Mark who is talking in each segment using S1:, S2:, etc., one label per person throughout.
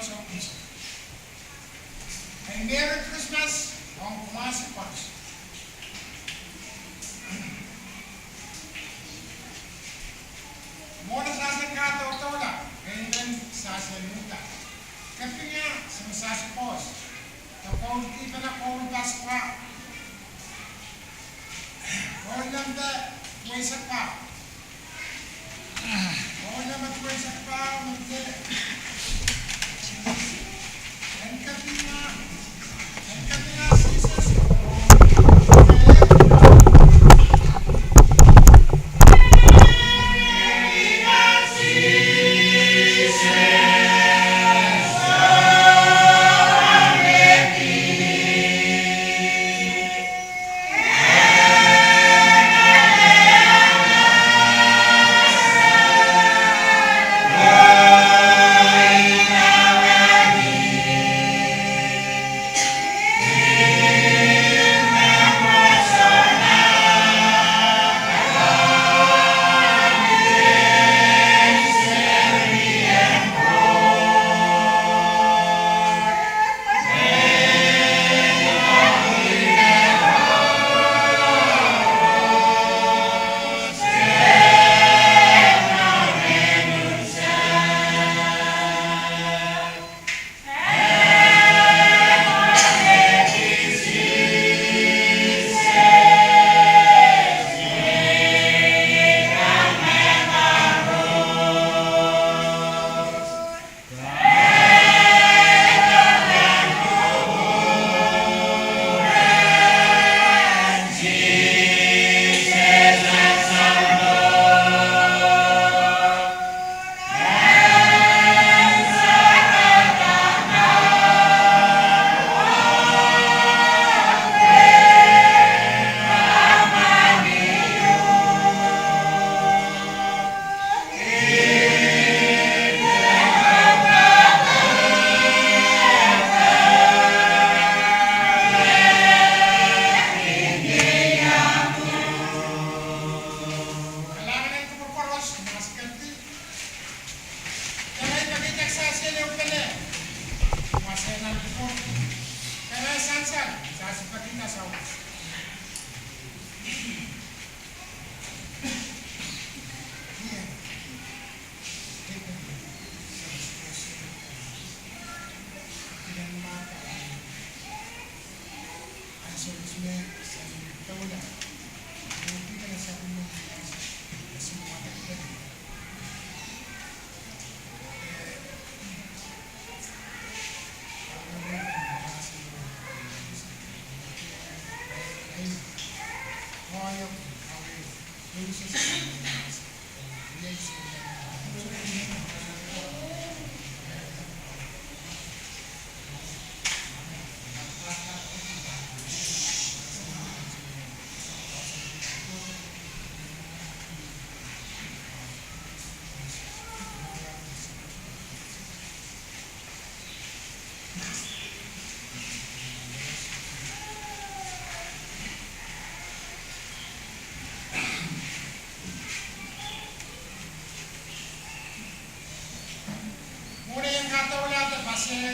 S1: so isa. Ay Merry Christmas ang kumasipas. Muna sa ating kataw-tawla, ngayon sa saluta. Kasi nga, sumasasipos. Kapag kita na kong baspa, kung nanda, puwesa pa. Kung naman puwesa pa, hindi. Yan kasi nga, Jesus.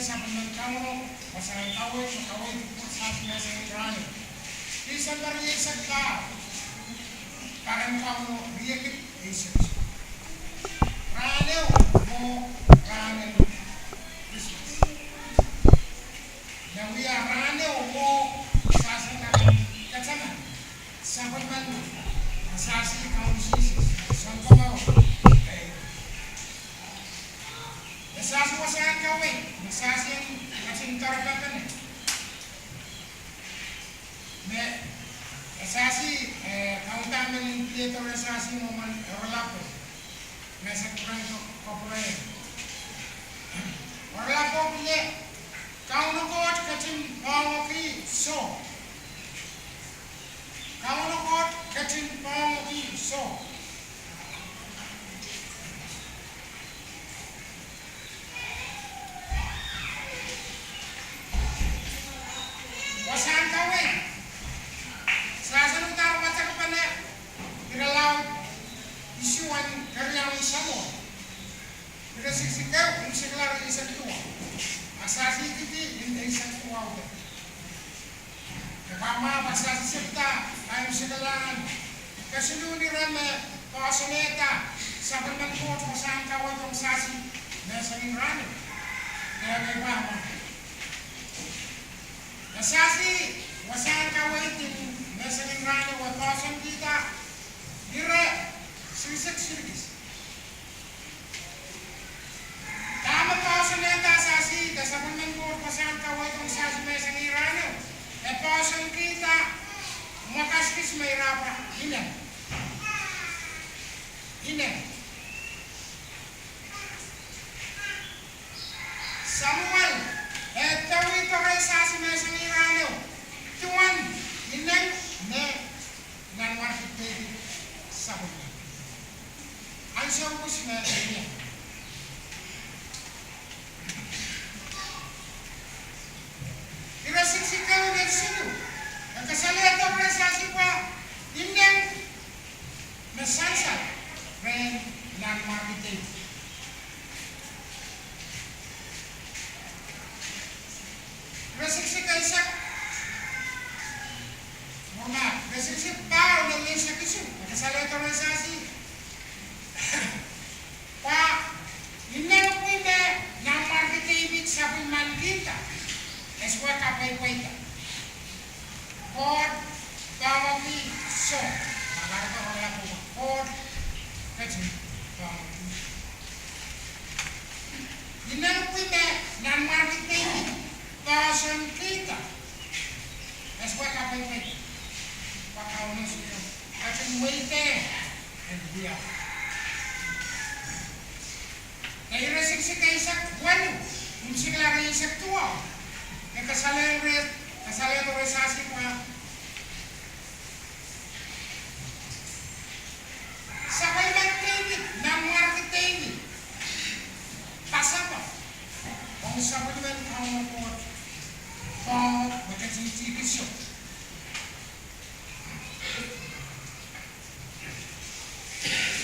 S1: Sa pagkakaroon, masalang kawin, makawin po sa ating nasa Irani. Isang bariyesag ka, parang kawo, biyakit, isang. Ranew mo, ranew, Christmas. Nawiya, ranew mo, sasakan, katsana, sa pagman, masasi kawo Jesus, isang kumaw. Masasi mo saan kawin, masasi ang kasing tarapatan eh. Masasi, kaunta ng theater masasi mo man, orla po. Nasa kurang kopurayan. Orla po pili, kauno ko at kacing pangaki so. Kauno ko at kacing pangaki so. Wasan kawin. Sasanong tao matakapan na iralaw isyuan karyang isa mo. Pero siksikaw, kung siklaro isa tuwa. kauda. Kama pasasita ayam segalan. Kasuluni rame pasaneta sa pagmangkot pasan kawat ang sasi na sa ingrano. Kaya kay Pama. Nasasi wasan kawat yung na sa ingrano at pasan kita. Dire sirisik sirigis. Tama pasaneta sasi sa pagmangkot pasan kawat ang sasi na sa ingrano. E pasan kita makaskis may rapa ina. Samuel tawi to kay sasi na sa Irano. Tuwan inang ne nan market baby Samuel. Ang siyang na niya. Irasiksikaw na sino. Nagkasalito kay sasi pa inang nasansa. Ren nan marketing. Resiksi kaisak. Muna, resiksi tao ng isa kisu. Nakasalito rin sasi. Pa, inang pwede nan marketing sa piman kita. Eswa kapay-pwede. Kod, tawagi, so. Magarito ko lang po. Kod, kasi, inang pwede nan marketing pasan kita. Eswa kapay-pwede. Pakaunan siya. At yung wait and biya. Kaya resik si kaisak, walo. Kung sila rin isak tuwa. Kaya kasalayan ito resasi pa. Sakay mag-David, ng market David. Pasa pa. Kung sabay naman ang mga magkasing show.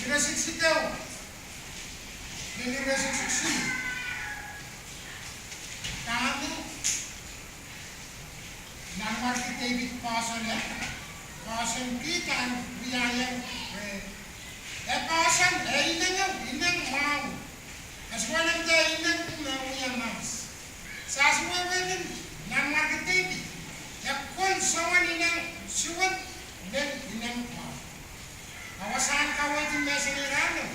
S1: Resik daw. Hindi resik siya. Kami ng market David pasan niya. Pasan kita ang biyayang pasan, inang mau. As one of the inang yang mas. Sa suwawanin ng market David. Yakun sawan inang suwat dan inang mau. Kawasan kawat yung nasa Irano.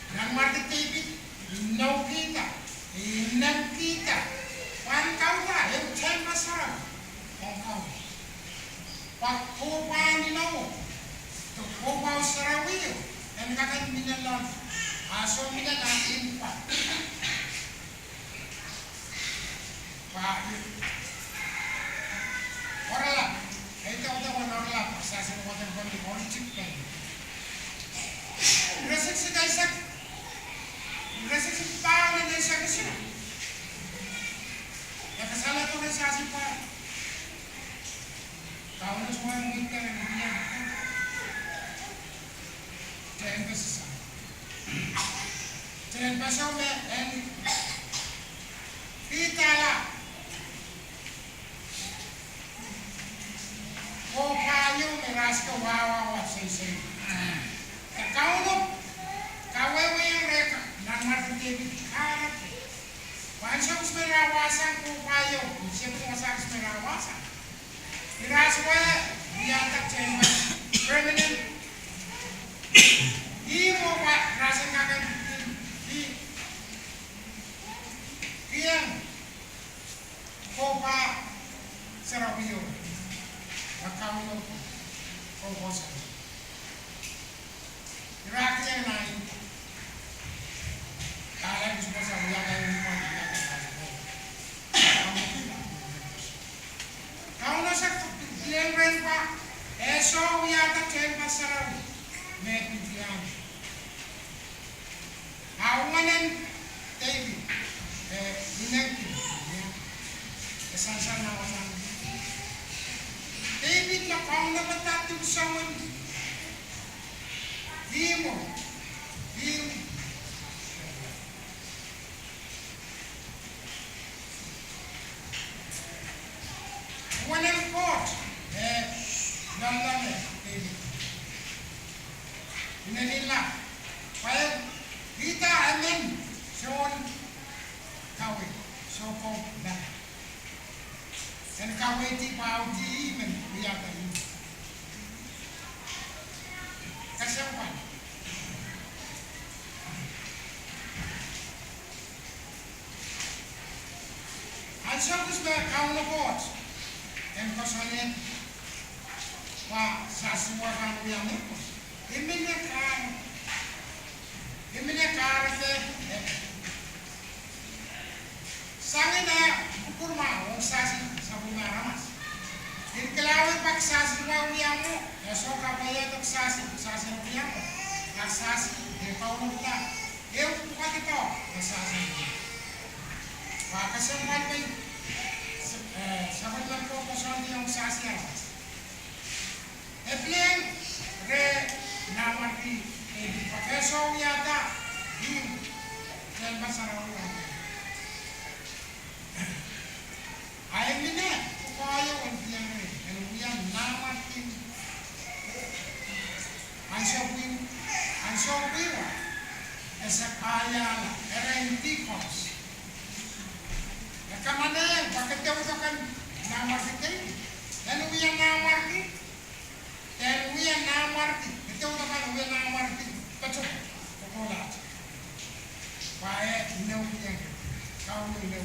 S1: Ng market David, inaw kita. Inang kita. Wan kauda, yung tiyan masarap. Kung kauda. Pagkupahan ninaw. Tukupaw sa rawiyo. Yan kakan minalan. Aso minalan pa. Orala. Ito ako orala. Sasin ko ng bali. Orichip ka. Resik si Kaisak. Resik si Pao na Kaisak kasi. Nakasala ko rin sa asin pa. Tao na semua yang kita niya. Jangan besar. Jangan besar dan kita lah. Kau kayu meras ke wawa sih. Kau lu kau yang mereka nak mati David karat. Pansang semerawasan kau kayu, siapa masak semerawasan. Iraswa diatak cembang permanent. Imo pak rasa kagan di kiang kopa serawiyo. Makaulo koposan. Irak yang lain. Kalian semua saya yang kau nasa lembren pa, eso yata chen pasaraw, may pitiyan. Awanan David, dinagin, kasansan na wasan. David na kung nabatatong sawan, di mo, nila. Kaya kita amen son kawe so ko na. Dan kawe ti pauti men biata ini. Kasapan. Ansakos ba kauna pot. Dan kosonet wa sasua kan uyamu. Imene karate sangina kurma wong sasi sabunga ramas. Din kelawe pak sasi wa uyamu ya so kapaya tok sasi uyamu. Nak sasi de pauno kita. Eu pakito ya sasi. Wa kasempat pe sabat lang ko koson di wong sasi ya. Epleng re namati profesor yata di dan pasarawan. Ayam ini upaya untuk yang namati ansopira esa kaya erentikos. Kamane bakit daw kan namati dan yang namati dan yang namati itu kan yang namati betul pokolat. Baik inau yang kau inau.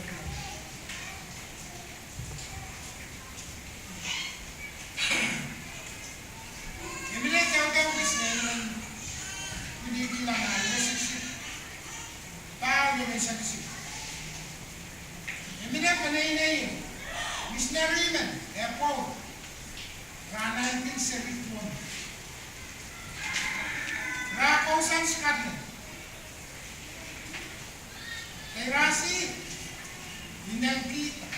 S1: Ini kau bisnes ini bilang ada sisi. Tahu ini sisi. Ini apa ini? Missionary man, airport. Rana ini serituan. Rakausan sekali. Erasi minang kita.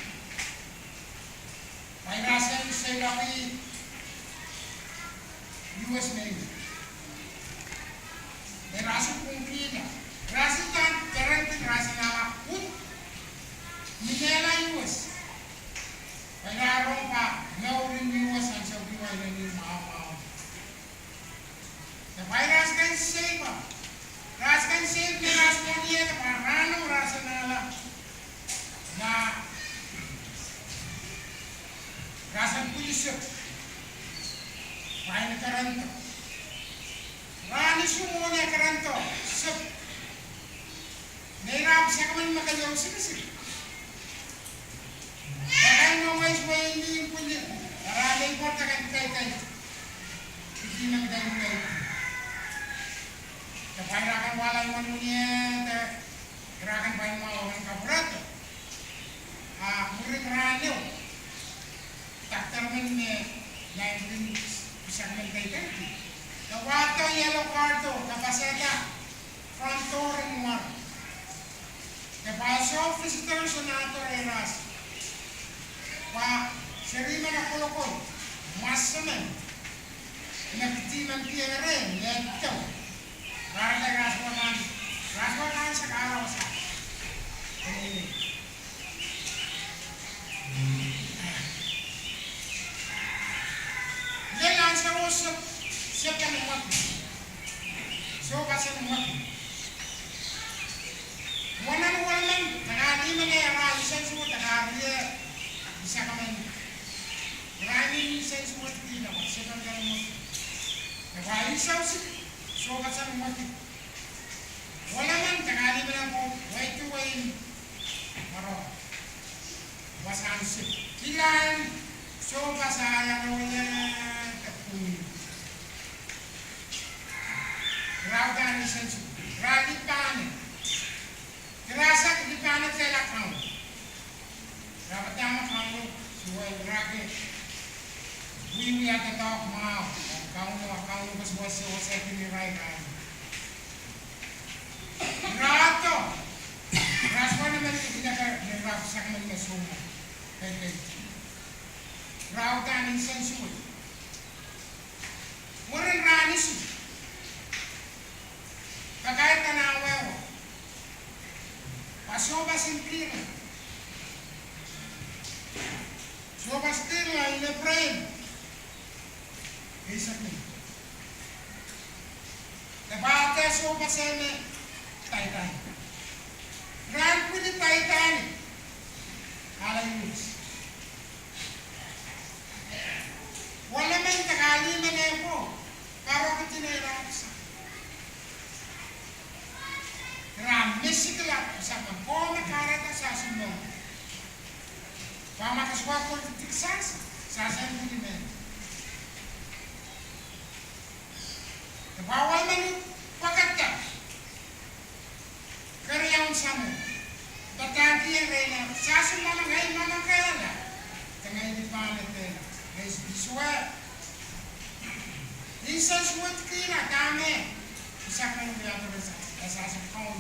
S1: Erasi saya lagi US Navy. Erasi pun kita. Erasi kan terenti erasi nama pun. Minela US. Erarong pa naurin US ang sabi ko ay nani mau. The virus can save us. Ras kan save ni ras mo niya na parano rasa nala na rasan pulisip. Pahin karanto. Rani sumo niya karanto. Sip. Nairap siya kaman makayaw sinisip. Kaya mo mais mo hindi yung pulis. Marami importa kan kay. Hindi nang dahil. Kebanyakan walay manunya, gerakan bayi mau orang kaburat. Murid radio, tak termennya yang bisa mendapat. Kawato yellow card kapaseta front door muar. Kepaso visitor senator eras. Serima na kolokon, masaman. Nagtiman kiyeren, leto. Karena raswanan sekarang sa. Dia langsung usap siapa yang muat. So kasih muat. Wanan tengah ini mana rasa semua tengah dia bisa kamen. Berani saya semua tidak masih kan dalam. Berani saya sih. So kasan mati. Wala man tangali man ako way to way maro. Wasansi. Ilan so kasaya no ya tapuni. Rauda ni sensu. Radi pane. Kerasa di pane tela kamu. Rabatama kamu suai rage. We at the top mau. Kau pas saya kini right kan. Rato. Rasanya macam tidak nerap sangat macam semua. Kayak. Rautan insensu. Orang ranis. Kakak tanawel. Pasoba sempira. Soba stila ile prayer. Isakni. bate so pasene taitan. Ran pudi taitan. Ala yus. Wala men takali menepo. Karo kitine raksa. Ram mesikla sama kome karata sasumo. Pama kaswa politik sasan pudi men. Bawal man pagkata karyawan samu batagi yang rena sasun mama kaya la tengah di palet tela guys biswa insan suat kira kame bisa kan dia terasa sasun kau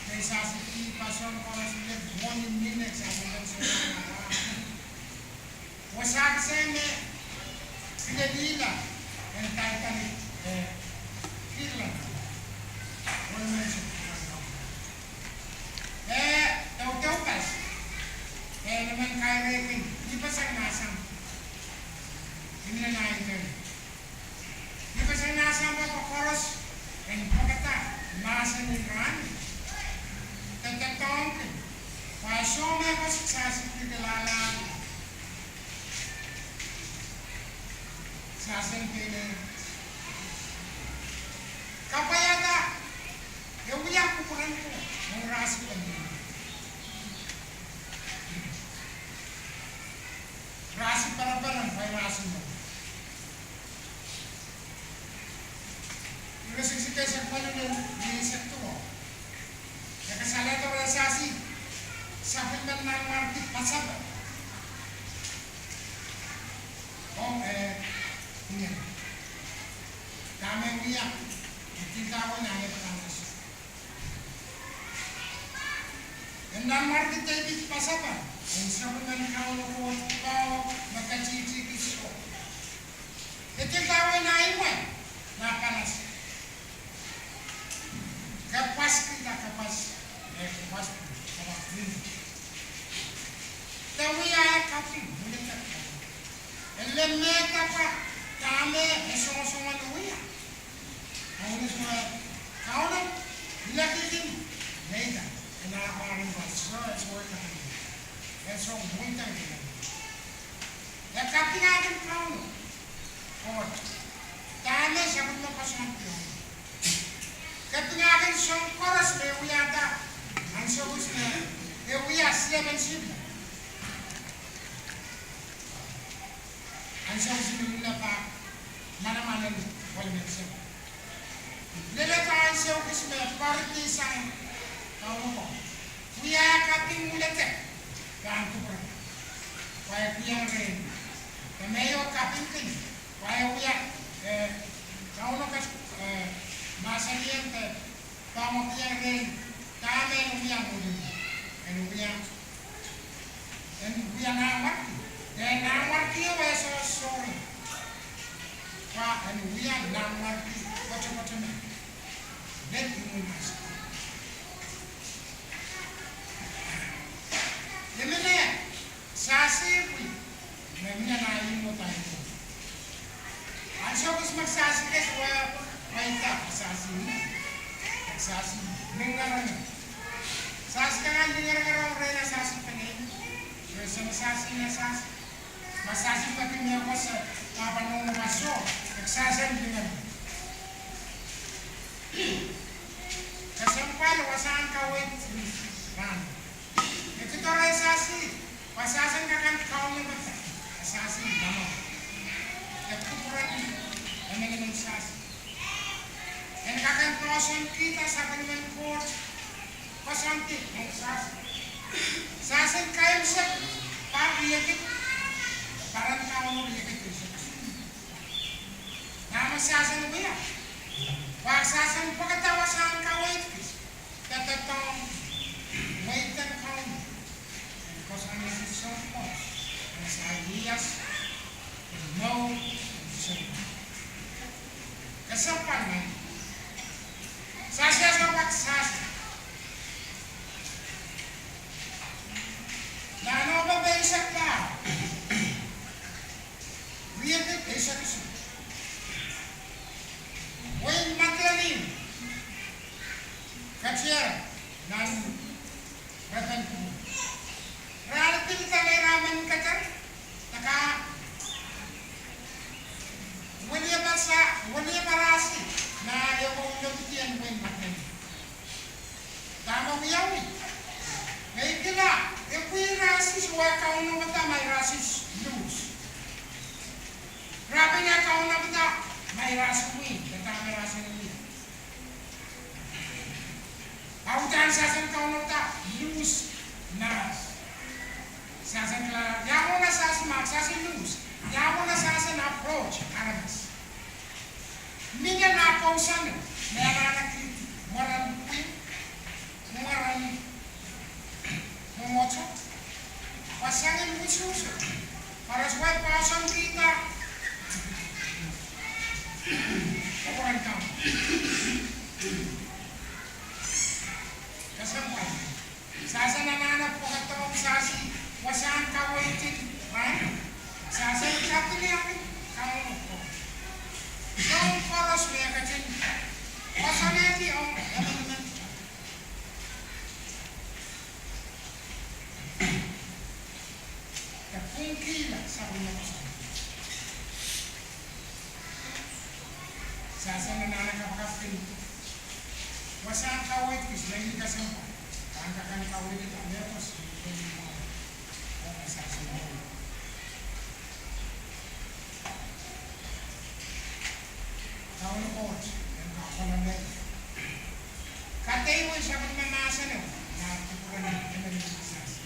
S1: guys sasun ki pason orang sudah one minute sasun dan semua wasak sene tidak dila yang taikan Kirlan, orang Malaysia. Tahu pas. Naman kaya rekin, di pasang nasam. Ini na naik kan. Di pasang nasam apa koros, dan pagkata masa ni rani. Tatatong kan. Pasyo may ako saksasik di kalala. Sasan kini. Kapayata, yung uyak kukunan ko, ng rasi ko niya. Rasi para-paran, may rasi mo. Yung nasisikay sa paano ng dinisek to mo. Nakasala ito rasasi, sapit man ng market pasaba. Ini. Kami yang uyak. Kita pun hanya panas. Dan market itu pas apa? Yang sebenarnya kalau kau makan cici kisah. Itu kau naik na panas. Kapas kita kapas ini. Tapi ya kapi, boleh tak? Lemah apa? Kami semua luya. Kau nak bila kita ni dah, nak orang bahasa semua kan, semua muda ni. Ya kapi ada kau, oh, kami sebut nak pasang tu. Kapi ada semua koras lewi ada, ansur usnya lewi asli mensib. Ansur usnya mula pak mana ni boleh mensib. Lele tayo siya kisme party sang kamu ko. Kuya kaping mulete kanto pa. Kuya kuya rin. Kamayo kaping kin. Kuya kamu kas masaliente kamu kuya rin. Kame kuya muli. Kuya namar. Namar kiyo ba so sorry. Kuya namar macam-macam ni. Dan ilmu masuk. Yang mana? Sasi pun, mana nak ilmu tahu. Asal kita sasi ke semua baita sasi ni, sasi dengar ni. Sasi kan dengar orang rena sasi pening. Semua sasi ni sasi. Masasi pakai ni apa sah? Apa nama masuk? Sasi dengar. Kesempat wasan kawin kan. Itu orang sasi, wasasan kakan kau ni betul. Sasi nama. Kekurangan ini sasi. Dan kakan proses kita sampai dengan kod pasanti sasi. Sasi kaya besar, pak dia kit, parang kau dia kit. Nama sasi ni ya. Waksasan pagkatawasan ka waitress, katatong waiter ka because ang nasisyon ko, ang sa ideas, no, kasapan na, sasya sa waksasan, na ano ba ba isak ka? Riyagit, isak isak. When matlanin, suwa kauno bata may rasis lose. Grabe na kauno bata may ras win. Bata may ras win. Autan sasan kauno bata lose nas. Sasan kala yamo na sasan mak sasan lose. Yamo na sasan approach arabas. Minga na kausan mera na kriti moran moran momoto. Pasangin mo suso. Para sa web pasang kita. Kapuran ka. Kasampay. Sasa nananap po katawang sasi. Wasaan ka waitin. Sasa ikatiliyakin. Kamu po. Yung poros may akatin. Pasaneti o. Naman. Kungkila sa ulo. Sasa nananakapakapin. Wasaan kawit kis lagi kasampa. Angkakan kawit ito meros. Sasa mo. Kawan coach. Yang kapalan lagi. Katay mo siya pag mamasa no. Nakukuha na yung sasa.